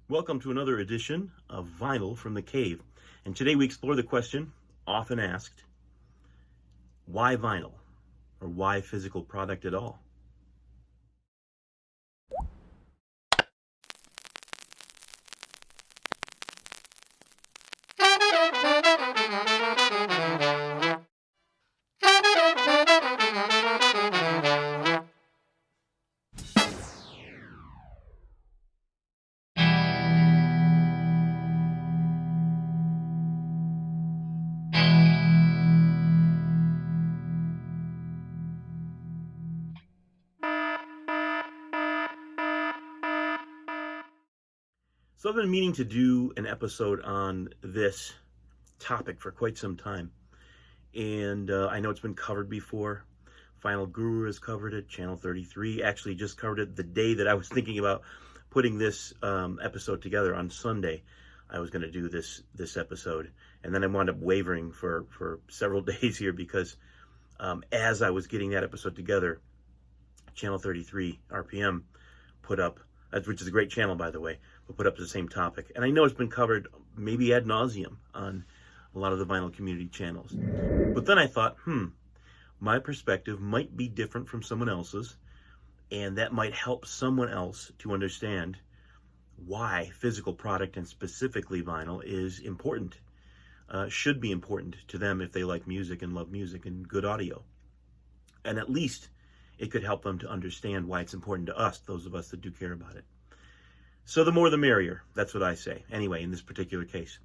Welcome to another edition of Vinyl from the Cave. And today we explore the question, often asked, why vinyl? Or why physical product at all? So I've been meaning to do an episode on this topic for quite some time. And I know it's been covered before. Final Guru has covered it. Channel 33 actually just covered it the day that I was thinking about putting this episode together on Sunday. I was going to do this episode. And then I wound up wavering for several days here because as I was getting that episode together, Channel 33 RPM put up, which is a great channel, by the way, but put up the same topic. And I know it's been covered maybe ad nauseum on a lot of the vinyl community channels. But then I thought, my perspective might be different from someone else's, and that might help someone else to understand why physical product, and specifically vinyl, is important, should be important to them if they like music and love music and good audio. And at least it could help them to understand why it's important to us, those of us that do care about it. So the more the merrier, that's what I say. Anyway, in this particular case.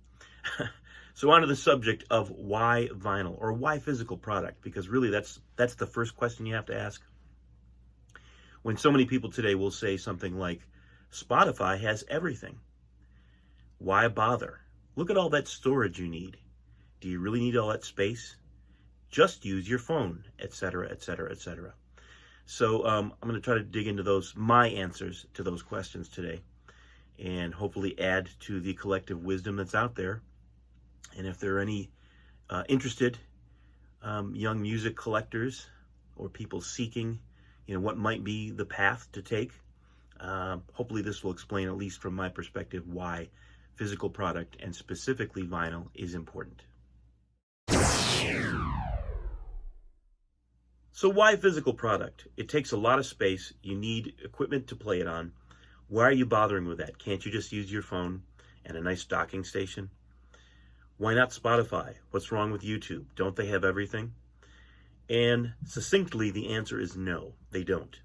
So on to the subject of why vinyl, or why physical product, because really that's the first question you have to ask. When so many people today will say something like, Spotify has everything. Why bother? Look at all that storage you need. Do you really need all that space? Just use your phone, etc., etc., etc. So I'm going to try to dig into my answers to those questions today, and hopefully add to the collective wisdom that's out there. And if there are any interested young music collectors or people seeking, what might be the path to take, hopefully this will explain, at least from my perspective, why physical product, and specifically vinyl, is important. So why physical product? It takes a lot of space. You need equipment to play it on. Why are you bothering with that? Can't you just use your phone and a nice docking station? Why not Spotify? What's wrong with YouTube? Don't they have everything? And succinctly, the answer is no, they don't.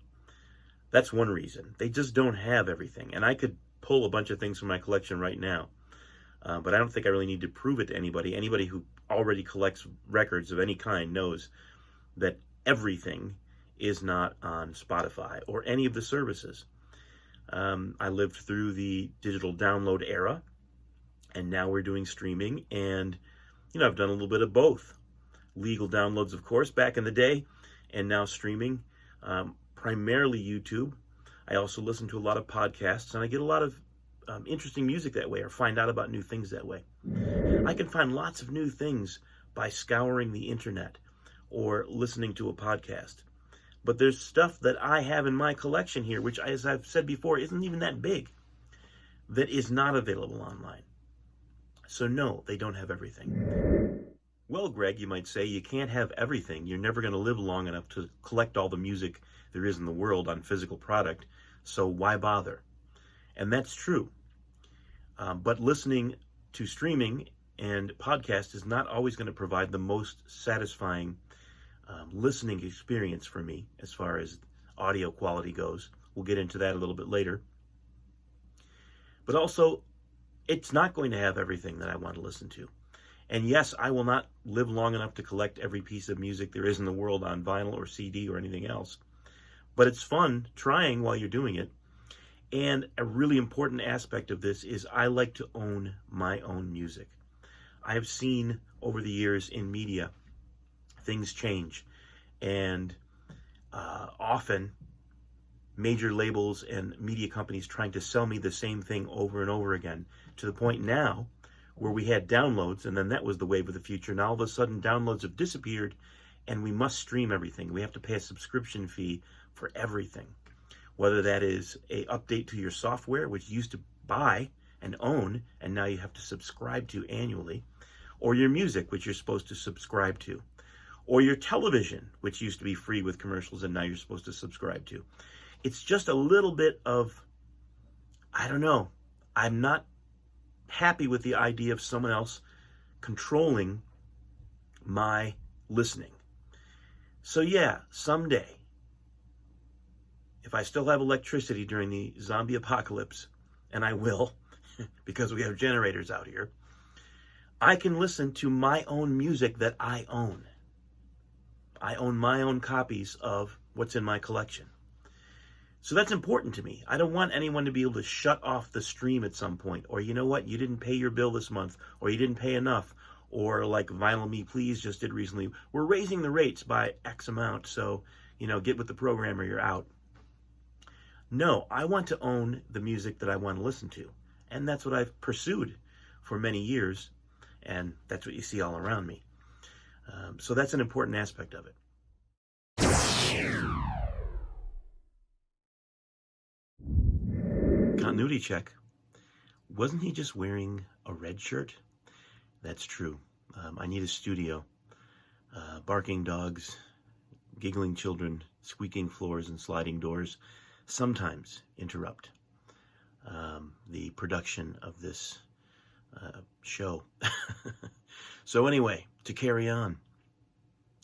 That's one reason. They just don't have everything. And I could pull a bunch of things from my collection right now, but I don't think I really need to prove it to anybody. Anybody who already collects records of any kind knows that everything is not on Spotify or any of the services. I lived through the digital download era, and now we're doing streaming, and I've done a little bit of both. Legal downloads, of course, back in the day, and now streaming, primarily YouTube. I also listen to a lot of podcasts, and I get a lot of interesting music that way, or find out about new things that way. I can find lots of new things by scouring the internet or listening to a podcast. But there's stuff that I have in my collection here, which, as I've said before, isn't even that big, that is not available online. So no, they don't have everything. Well, Greg, you might say, you can't have everything. You're never going to live long enough to collect all the music there is in the world on physical product, so why bother? And that's true. But listening to streaming and podcast is not always going to provide the most satisfying listening experience for me as far as audio quality goes. We'll get into that a little bit later. But also, it's not going to have everything that I want to listen to. And yes, I will not live long enough to collect every piece of music there is in the world on vinyl or CD or anything else. But it's fun trying while you're doing it. And a really important aspect of this is I like to own my own music. I have seen over the years in media things change, and often major labels and media companies trying to sell me the same thing over and over again, to the point now where we had downloads, and then that was the wave of the future. Now all of a sudden downloads have disappeared, and we must stream everything. We have to pay a subscription fee for everything, whether that is a update to your software, which you used to buy and own, and now you have to subscribe to annually, or your music, which you're supposed to subscribe to, or your television, which used to be free with commercials and now you're supposed to subscribe to. It's just a little bit of, I don't know, I'm not happy with the idea of someone else controlling my listening. So yeah, someday, if I still have electricity during the zombie apocalypse, and I will, because we have generators out here, I can listen to my own music that I own. I own my own copies of what's in my collection. So that's important to me. I don't want anyone to be able to shut off the stream at some point, or you know what, you didn't pay your bill this month, or you didn't pay enough, or like Vinyl Me Please just did recently, we're raising the rates by X amount, so, get with the program or you're out. No, I want to own the music that I want to listen to, and that's what I've pursued for many years, and that's what you see all around me. So that's an important aspect of it. Continuity check. Wasn't he just wearing a red shirt? That's true. I need a studio. Barking dogs, giggling children, squeaking floors, and sliding doors sometimes interrupt the production of this show. So anyway, to carry on,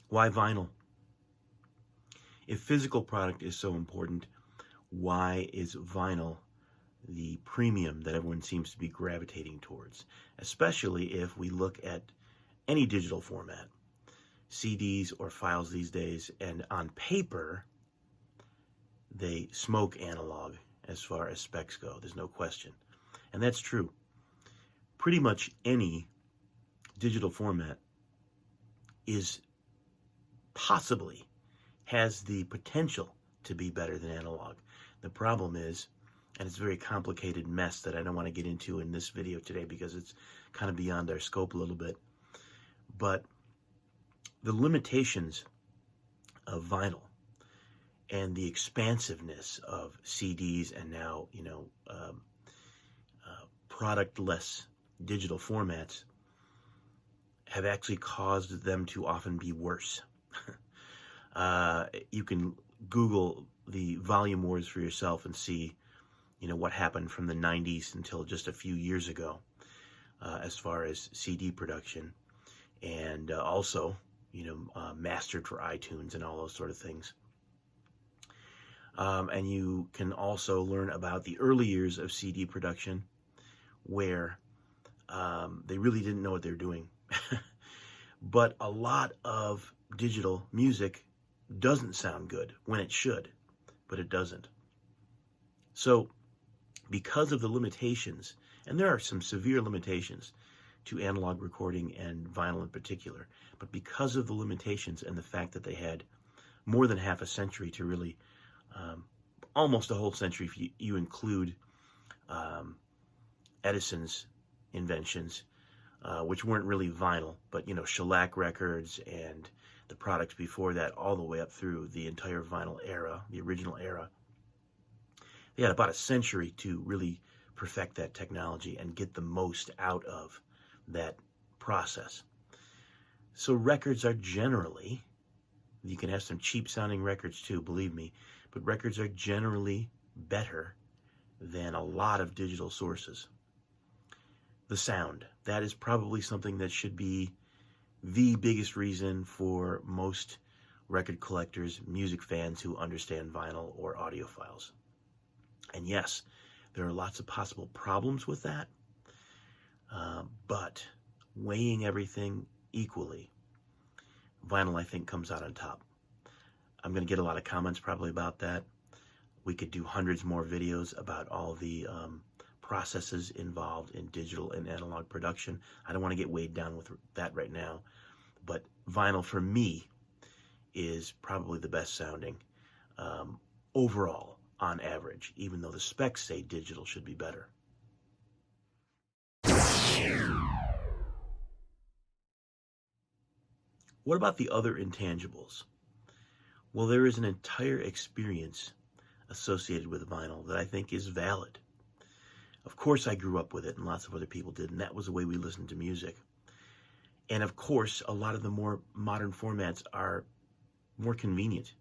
why vinyl? If physical product is so important, why is vinyl the premium that everyone seems to be gravitating towards? Especially if we look at any digital format, CDs or files these days, and on paper, they smoke analog as far as specs go. There's no question. And that's true. Pretty much any digital format is possibly has the potential to be better than analog. The problem is, and it's a very complicated mess that I don't want to get into in this video today because it's kind of beyond our scope a little bit, but the limitations of vinyl and the expansiveness of CDs and now, product-less digital formats have actually caused them to often be worse. You can Google the volume wars for yourself and see, what happened from the 90s until just a few years ago as far as CD production, and also, mastered for iTunes and all those sort of things. And you can also learn about the early years of CD production where they really didn't know what they were doing. But a lot of digital music doesn't sound good when it should, but it doesn't. So because of the limitations, and there are some severe limitations to analog recording and vinyl in particular, but because of the limitations and the fact that they had more than half a century to really, almost a whole century if you include Edison's inventions, which weren't really vinyl, but, shellac records and the products before that all the way up through the entire vinyl era, the original era. They had about a century to really perfect that technology and get the most out of that process. So records are generally, you can have some cheap sounding records too, believe me, but records are generally better than a lot of digital sources. The sound, that is probably something that should be the biggest reason for most record collectors, music fans who understand vinyl or audiophiles. And yes, there are lots of possible problems with that, but weighing everything equally, vinyl, I think, comes out on top. I'm going to get a lot of comments probably about that. We could do hundreds more videos about all the processes involved in digital and analog production. I don't want to get weighed down with that right now, but vinyl for me is probably the best sounding overall on average, even though the specs say digital should be better. What about the other intangibles? Well, there is an entire experience associated with vinyl that I think is valid. Of course, I grew up with it, and lots of other people did, and that was the way we listened to music. And of course, a lot of the more modern formats are more convenient.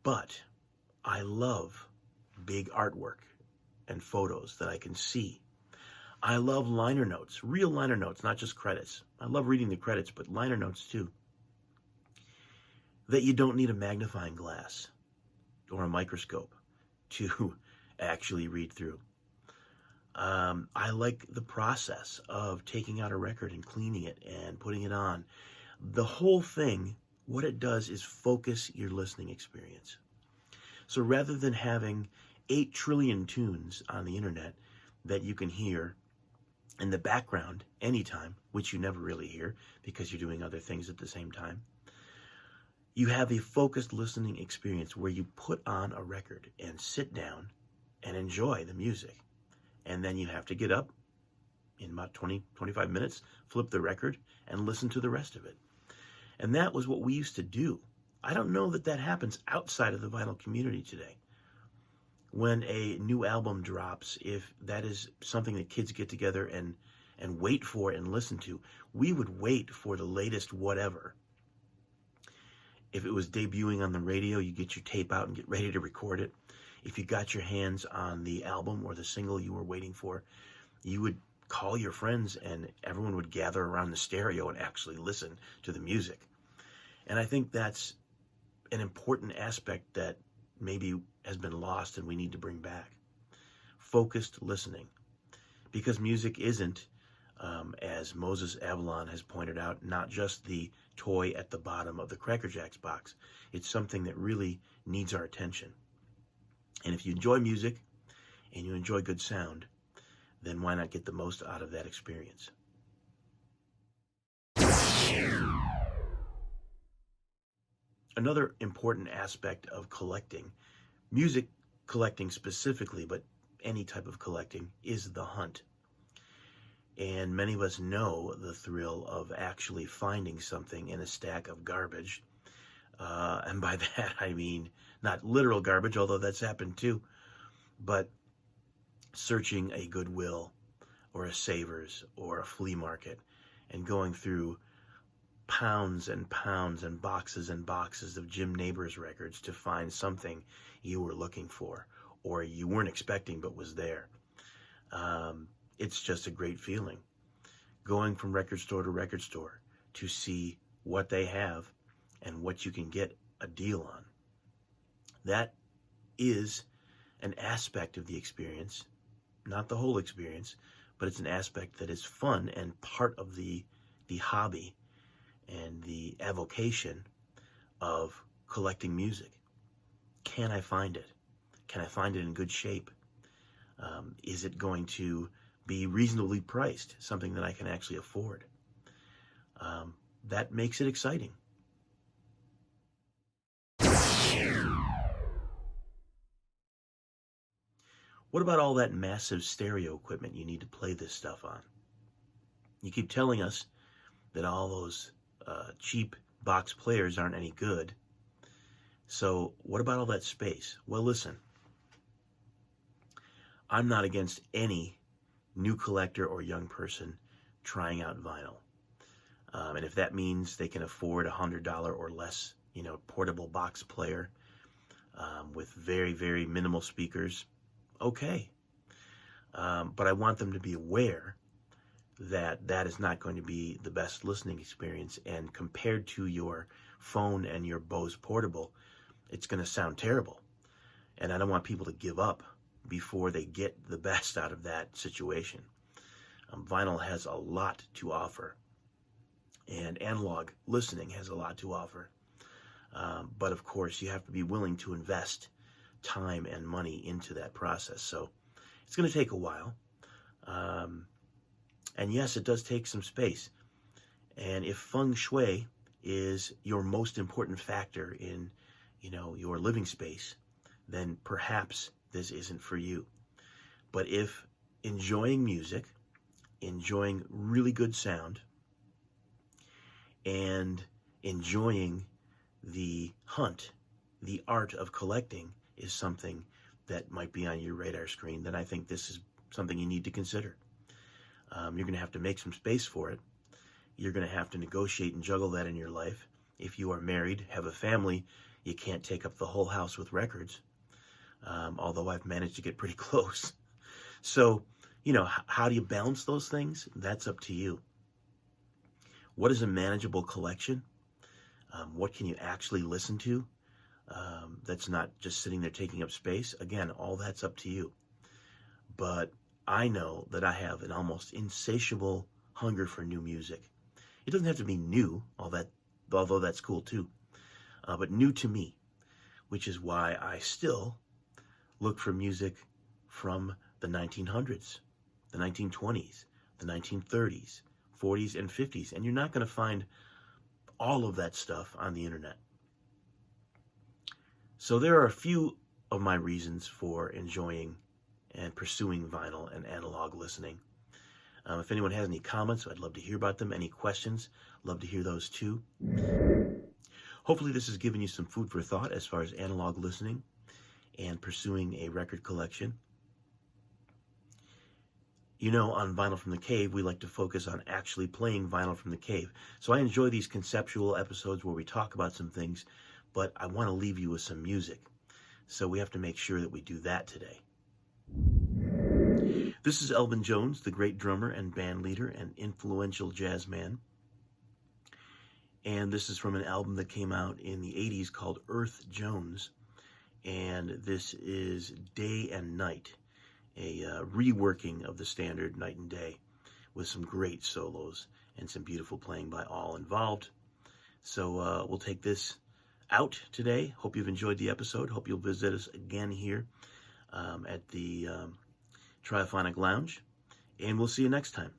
But I love big artwork and photos that I can see. I love liner notes, real liner notes, not just credits. I love reading the credits, but liner notes too, that you don't need a magnifying glass or a microscope to actually read through. I like the process of taking out a record and cleaning it and putting it on. The whole thing, what it does is focus your listening experience. So rather than having 8 trillion tunes on the internet that you can hear in the background anytime, which you never really hear because you're doing other things at the same time, you have a focused listening experience where you put on a record and sit down and enjoy the music. And then you have to get up in about 20, 25 minutes, flip the record, and listen to the rest of it. And that was what we used to do. I don't know that that happens outside of the vinyl community today. When a new album drops, if that is something that kids get together and wait for and listen to, we would wait for the latest whatever. If it was debuting on the radio, you get your tape out and get ready to record it. If you got your hands on the album or the single you were waiting for, you would call your friends and everyone would gather around the stereo and actually listen to the music. And I think that's an important aspect that maybe has been lost and we need to bring back. Focused listening. Because music isn't, as Moses Avalon has pointed out, not just the toy at the bottom of the Cracker Jacks box. It's something that really needs our attention. And if you enjoy music and you enjoy good sound, then why not get the most out of that experience? Another important aspect of collecting, music collecting specifically, but any type of collecting, is the hunt. And many of us know the thrill of actually finding something in a stack of garbage. And by that, I mean not literal garbage, although that's happened too, but searching a Goodwill or a Savers or a flea market and going through pounds and pounds and boxes of Jim Neighbors records to find something you were looking for or you weren't expecting but was there. It's just a great feeling. Going from record store to record store to see what they have and what you can get a deal on. That is an aspect of the experience, not the whole experience, but it's an aspect that is fun and part of the hobby and the avocation of collecting music. Can I find it? Can I find it in good shape? Is it going to be reasonably priced, something that I can actually afford? That makes it exciting. What about all that massive stereo equipment you need to play this stuff on? You keep telling us that all those cheap box players aren't any good. So what about all that space? Well, listen, I'm not against any new collector or young person trying out vinyl. And if that means they can afford $100 or less, portable box player with very, very minimal speakers, okay. But I want them to be aware that that is not going to be the best listening experience. And compared to your phone and your Bose Portable, it's going to sound terrible. And I don't want people to give up before they get the best out of that situation. Vinyl has a lot to offer. And analog listening has a lot to offer. But of course, you have to be willing to invest time and money into that process. So it's going to take a while. And yes, it does take some space. And if feng shui is your most important factor in, your living space, then perhaps this isn't for you. But if enjoying music, enjoying really good sound, and enjoying the hunt, the art of collecting, is something that might be on your radar screen, then I think this is something you need to consider. You're going to have to make some space for it. You're going to have to negotiate and juggle that in your life. If you are married, have a family, you can't take up the whole house with records, although I've managed to get pretty close. So, how do you balance those things? That's up to you. What is a manageable collection? What can you actually listen to that's not just sitting there taking up space? Again, all that's up to you. But I know that I have an almost insatiable hunger for new music. It doesn't have to be new, although that's cool too, but new to me, which is why I still look for music from the 1900s, the 1920s, the 1930s, 40s, and 50s, and you're not going to find all of that stuff on the internet. So there are a few of my reasons for enjoying and pursuing vinyl and analog listening. If anyone has any comments, I'd love to hear about them. Any questions, love to hear those too. Hopefully this has given you some food for thought as far as analog listening and pursuing a record collection. On Vinyl from the Cave, we like to focus on actually playing vinyl from the cave. So I enjoy these conceptual episodes where we talk about some things, but I want to leave you with some music. So we have to make sure that we do that today. This is Elvin Jones, the great drummer and band leader and influential jazz man. And this is from an album that came out in the 80s called Earth Jones. And this is Day and Night, a reworking of the standard Night and Day with some great solos and some beautiful playing by all involved. So we'll take this out today. Hope you've enjoyed the episode. Hope you'll visit us again here at the Triophonic Lounge. And we'll see you next time.